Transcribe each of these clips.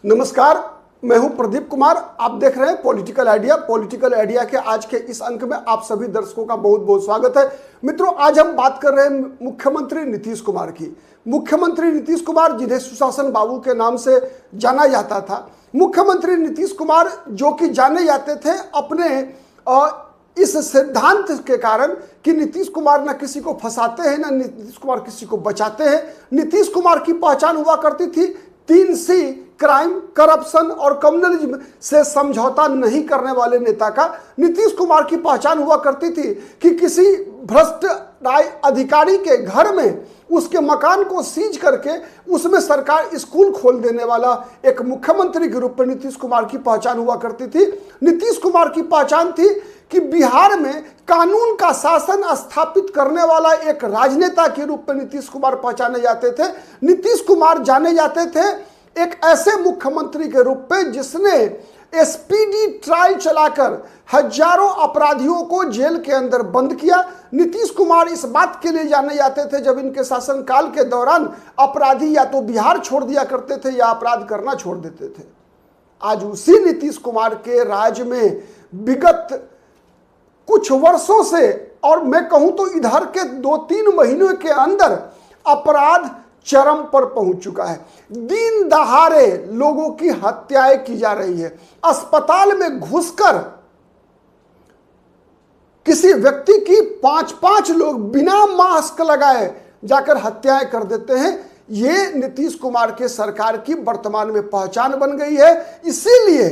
नमस्कार, मैं हूं प्रदीप कुमार। आप देख रहे हैं पॉलिटिकल आइडिया। पॉलिटिकल आइडिया के आज के इस अंक में आप सभी दर्शकों का बहुत बहुत स्वागत है। मित्रों, आज हम बात कर रहे हैं मुख्यमंत्री नीतीश कुमार की। मुख्यमंत्री नीतीश कुमार, जिन्हें सुशासन बाबू के नाम से जाना जाता था, मुख्यमंत्री नीतीश कुमार जो कि जाने जाते थे अपने इस सिद्धांत के कारण कि नीतीश कुमार न किसी को फंसाते हैं, न नीतीश कुमार किसी को बचाते हैं। नीतीश कुमार की पहचान हुआ करती थी 3C, क्राइम, करप्शन और कम्युनलिज्म से समझौता नहीं करने वाले नेता का। नीतीश कुमार की पहचान हुआ करती थी कि किसी भ्रष्ट अधिकारी के घर में उसके मकान को सीज करके उसमें सरकार स्कूल खोल देने वाला एक मुख्यमंत्री के रूप में नीतीश कुमार की पहचान हुआ करती थी। नीतीश कुमार की पहचान थी कि बिहार में कानून का शासन स्थापित करने वाला एक राजनेता के रूप में नीतीश कुमार पहचाने जाते थे। नीतीश कुमार जाने जाते थे एक ऐसे मुख्यमंत्री के रूप में जिसने स्पीडी ट्रायल चलाकर हजारों अपराधियों को जेल के अंदर बंद किया। नीतीश कुमार इस बात के लिए जाने जाते थे जब इनके शासनकाल के दौरान अपराधी या तो बिहार छोड़ दिया करते थे या अपराध करना छोड़ देते थे। आज उसी नीतीश कुमार के राज में विगत कुछ वर्षों से, और मैं कहूं तो इधर के 2-3 महीनों के अंदर अपराध चरम पर पहुंच चुका है। दिन दहाड़े लोगों की हत्याएं की जा रही है। अस्पताल में घुसकर किसी व्यक्ति की 5-5 लोग बिना मास्क लगाए जाकर हत्याएं कर देते हैं। ये नीतीश कुमार के सरकार की वर्तमान में पहचान बन गई है। इसीलिए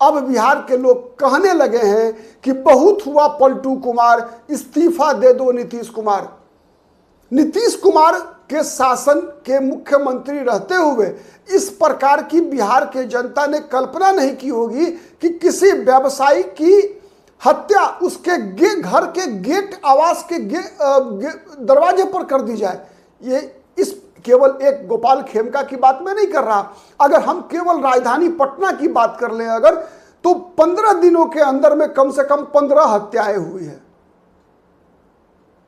अब बिहार के लोग कहने लगे हैं कि बहुत हुआ पलटू कुमार, इस्तीफा दे दो नीतीश कुमार। नीतीश कुमार के शासन के मुख्यमंत्री रहते हुए इस प्रकार की बिहार के जनता ने कल्पना नहीं की होगी कि किसी व्यवसायी की हत्या उसके घर के गेट, आवास के दरवाजे पर कर दी जाए। ये इस केवल एक गोपाल खेमका की बात मैं नहीं कर रहा। अगर हम केवल राजधानी पटना की बात कर लें अगर, तो 15 दिनों के अंदर में कम से कम 15 हत्याएं हुई है।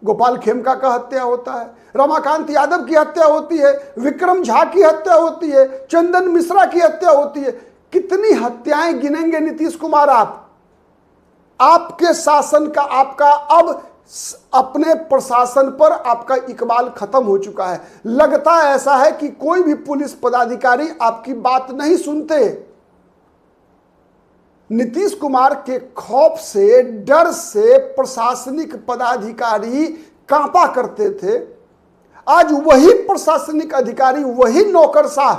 गोपाल खेमका का हत्या होता है, रमाकांत यादव की हत्या होती है, विक्रम झा की हत्या होती है, चंदन मिश्रा की हत्या होती है। कितनी हत्याएं गिनेंगे नीतीश कुमार आप? आपके शासन का, आपका अब अपने प्रशासन पर आपका इकबाल खत्म हो चुका है। लगता ऐसा है कि कोई भी पुलिस पदाधिकारी आपकी बात नहीं सुनते। नीतीश कुमार के खौफ से, डर से प्रशासनिक पदाधिकारी कांपा करते थे। आज वही प्रशासनिक अधिकारी, वही नौकरशाह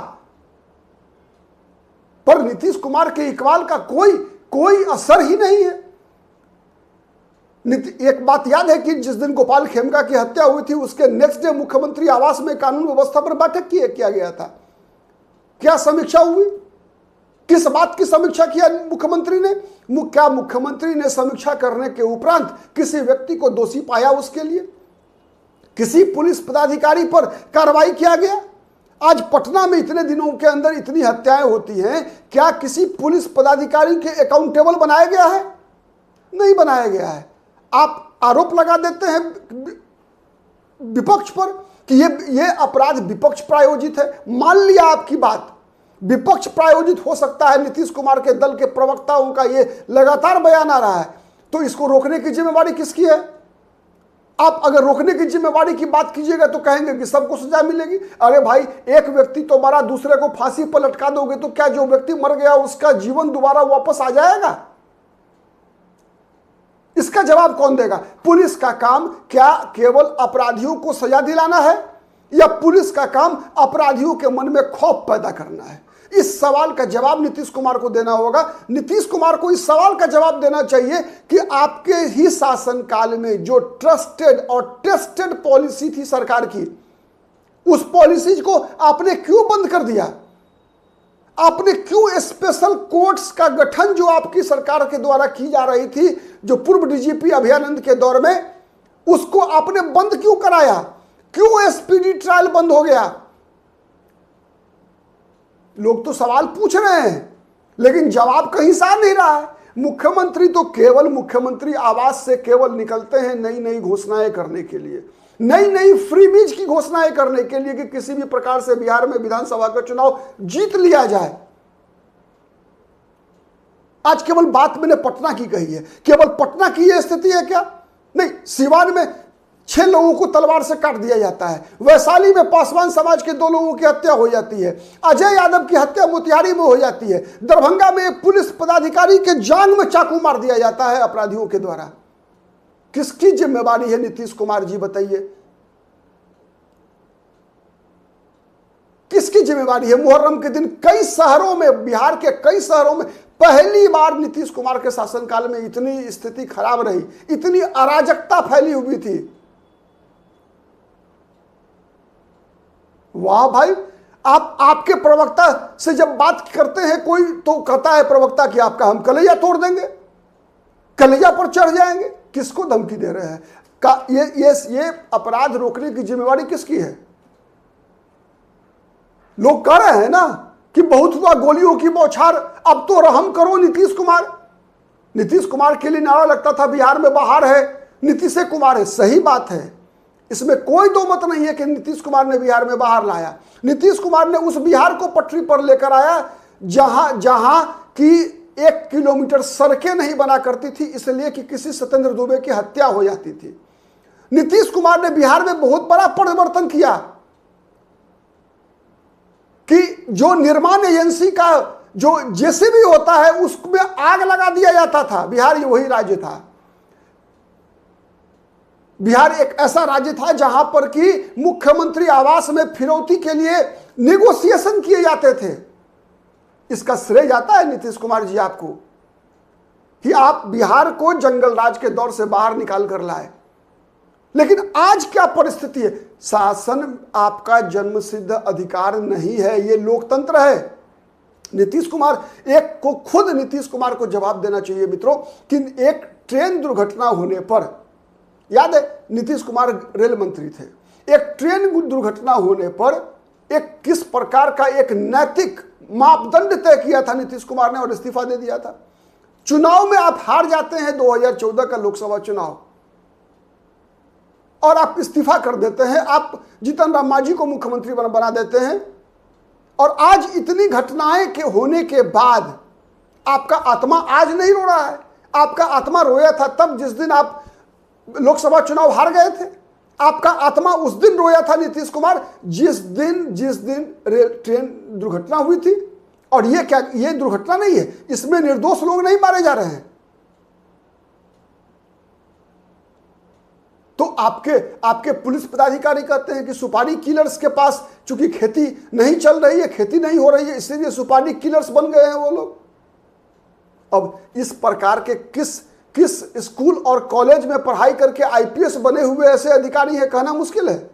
पर नीतीश कुमार के इकबाल का कोई असर ही नहीं है। एक बात याद है कि जिस दिन गोपाल खेमका की हत्या हुई थी उसके नेक्स्ट डे मुख्यमंत्री आवास में कानून व्यवस्था पर बैठक किया गया था। क्या समीक्षा हुई? किस बात की समीक्षा किया मुख्यमंत्री ने? क्या मुख्यमंत्री ने समीक्षा करने के उपरांत किसी व्यक्ति को दोषी पाया? उसके लिए किसी पुलिस पदाधिकारी पर कार्रवाई किया गया? आज पटना में इतने दिनों के अंदर इतनी हत्याएं होती हैं, क्या किसी पुलिस पदाधिकारी के अकाउंटेबल बनाया गया है? नहीं बनाया गया है। आप आरोप लगा देते हैं विपक्ष पर कि ये अपराध विपक्ष प्रायोजित है। मान लिया आपकी बात, विपक्ष प्रायोजित हो सकता है। नीतीश कुमार के दल के प्रवक्ताओं का ये लगातार बयान आ रहा है, तो इसको रोकने की जिम्मेवारी किसकी है? आप अगर रोकने की जिम्मेवारी की बात कीजिएगा तो कहेंगे कि सबको सजा मिलेगी। अरे भाई, एक व्यक्ति तो मरा, दूसरे को फांसी पर लटका दोगे तो क्या जो व्यक्ति मर गया उसका जीवन दोबारा वापस आ जाएगा? इसका जवाब कौन देगा? पुलिस का काम क्या केवल अपराधियों को सजा दिलाना है, या पुलिस का काम अपराधियों के मन में खौफ पैदा करना है? इस सवाल का जवाब नीतीश कुमार को देना होगा। नीतीश कुमार को इस सवाल का जवाब देना चाहिए कि आपके ही शासनकाल में जो ट्रस्टेड और टेस्टेड पॉलिसी थी सरकार की, उस पॉलिसी को आपने क्यों बंद कर दिया? आपने क्यों स्पेशल कोर्ट्स का गठन जो आपकी सरकार के द्वारा की जा रही थी, जो पूर्व डीजीपी अभयानंद के दौर में, उसको आपने बंद क्यों कराया? क्यों स्पीडी ट्रायल बंद हो गया? लोग तो सवाल पूछ रहे हैं लेकिन जवाब कहीं से आ नहीं रहा है। मुख्यमंत्री तो केवल मुख्यमंत्री आवास से केवल निकलते हैं नई नई घोषणाएं करने के लिए, नई नई फ्रीबीज की घोषणाएं करने के लिए कि किसी भी प्रकार से बिहार में विधानसभा का चुनाव जीत लिया जाए। आज केवल बात मैंने पटना की कही है, केवल पटना की यह स्थिति है क्या? नहीं, सिवान में 6 लोगों को तलवार से काट दिया जाता है, वैशाली में पासवान समाज के 2 लोगों की हत्या हो जाती है, अजय यादव की हत्या मोतिहारी में हो जाती है, दरभंगा में एक पुलिस पदाधिकारी के जांग में चाकू मार दिया जाता है अपराधियों के द्वारा। किसकी जिम्मेवारी है नीतीश कुमार जी, बताइए किसकी जिम्मेवारी है? मुहर्रम के दिन कई शहरों में, बिहार के कई शहरों में पहली बार नीतीश कुमार के शासनकाल में इतनी स्थिति खराब रही, इतनी अराजकता फैली हुई थी। वाह भाई, आपके प्रवक्ता से जब बात करते हैं कोई तो कहता है प्रवक्ता कि आपका हम कलेजा तोड़ देंगे, कलेजा पर चढ़ जाएंगे। किसको धमकी दे रहे हैं? ये अपराध रोकने की जिम्मेवारी किसकी है? लोग कह रहे हैं ना कि बहुत हुआ गोलियों की बौछार, अब तो रहम करो नीतीश कुमार। नीतीश कुमार के लिए नारा लगता था बिहार में बाहर है, नीतीश कुमार है। सही बात है, इसमें कोई दो मत नहीं है कि नीतीश कुमार ने बिहार में बाहर लाया। नीतीश कुमार ने उस बिहार को पटरी पर लेकर आया जहां की 1 किलोमीटर सड़कें नहीं बना करती थी, इसलिए कि किसी सत्येंद्र दुबे की हत्या हो जाती थी। नीतीश कुमार ने बिहार में बहुत बड़ा परिवर्तन किया कि जो निर्माण एजेंसी का जो जेसीबी होता है उसमें आग लगा दिया जाता था। बिहार ये वही राज्य था, बिहार एक ऐसा राज्य था जहां पर कि मुख्यमंत्री आवास में फिरौती के लिए नेगोशिएशन किए जाते थे। इसका श्रेय जाता है नीतीश कुमार जी आपको कि आप बिहार को जंगल राज के दौर से बाहर निकाल कर लाए। लेकिन आज क्या परिस्थिति है? शासन आपका जन्मसिद्ध अधिकार नहीं है, ये लोकतंत्र है। नीतीश कुमार खुद नीतीश कुमार को जवाब देना चाहिए मित्रों कि एक ट्रेन दुर्घटना होने पर, याद है नीतीश कुमार रेल मंत्री थे, एक ट्रेन दुर्घटना होने पर एक किस प्रकार का एक नैतिक मापदंड तय किया था नीतीश कुमार ने और इस्तीफा दे दिया था। चुनाव में आप हार जाते हैं, 2014 का लोकसभा चुनाव, और आप इस्तीफा कर देते हैं, आप जीतन राम मांझी को मुख्यमंत्री बना देते हैं। और आज इतनी घटनाएं के होने के बाद आपका आत्मा आज नहीं रो रहा है। आपका आत्मा रोया था तब जिस दिन आप लोकसभा चुनाव हार गए थे। आपका आत्मा उस दिन रोया था नीतीश कुमार जिस दिन ट्रेन दुर्घटना हुई थी। और ये दुर्घटना नहीं है, इसमें निर्दोष लोग नहीं मारे जा रहे हैं। तो आपके पुलिस पदाधिकारी कहते हैं कि सुपारी किलर्स के पास चूंकि खेती नहीं चल रही है, खेती नहीं हो रही है, इसलिए सुपारी किलर्स बन गए हैं वो लोग। अब इस प्रकार के किस स्कूल और कॉलेज में पढ़ाई करके आईपीएस बने हुए ऐसे अधिकारी हैं कहना मुश्किल है।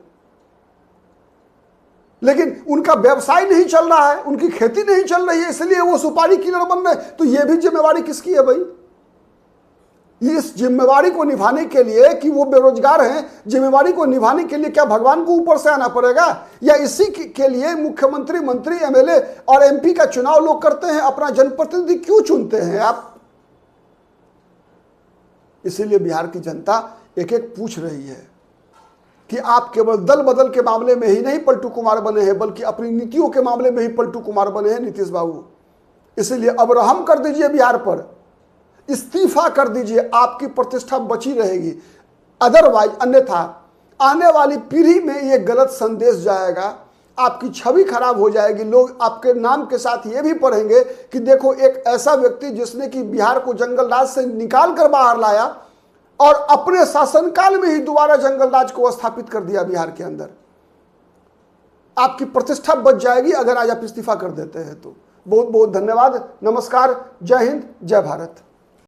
लेकिन उनका व्यवसाय नहीं चल रहा है, उनकी खेती नहीं चल रही है, इसलिए वो सुपारी किलर बन रहे। तो ये भी जिम्मेवारी किसकी है भाई? इस जिम्मेवारी को निभाने के लिए कि वो बेरोजगार हैं, जिम्मेवारी को निभाने के लिए क्या भगवान को ऊपर से आना पड़ेगा? या इसी के लिए मुख्यमंत्री, मंत्री, एमएलए और एमपी का चुनाव लोग करते हैं? अपना जनप्रतिनिधि क्यों चुनते हैं आप? इसीलिए बिहार की जनता एक पूछ रही है कि आप केवल दल बदल के मामले में ही नहीं पलटू कुमार बने हैं, बल्कि अपनी नीतियों के मामले में ही पलटू कुमार बने हैं नीतीश बाबू। इसलिए अब रहम कर दीजिए बिहार पर, इस्तीफा कर दीजिए, आपकी प्रतिष्ठा बची रहेगी। अदरवाइज, अन्यथा आने वाली पीढ़ी में यह गलत संदेश जाएगा, आपकी छवि खराब हो जाएगी। लोग आपके नाम के साथ ये भी पढ़ेंगे कि देखो एक ऐसा व्यक्ति जिसने कि बिहार को जंगल राज से निकाल कर बाहर लाया और अपने शासनकाल में ही दोबारा जंगल राज को स्थापित कर दिया बिहार के अंदर। आपकी प्रतिष्ठा बच जाएगी अगर आज आप इस्तीफा कर देते हैं तो। बहुत बहुत धन्यवाद, नमस्कार, जय हिंद, जय भारत।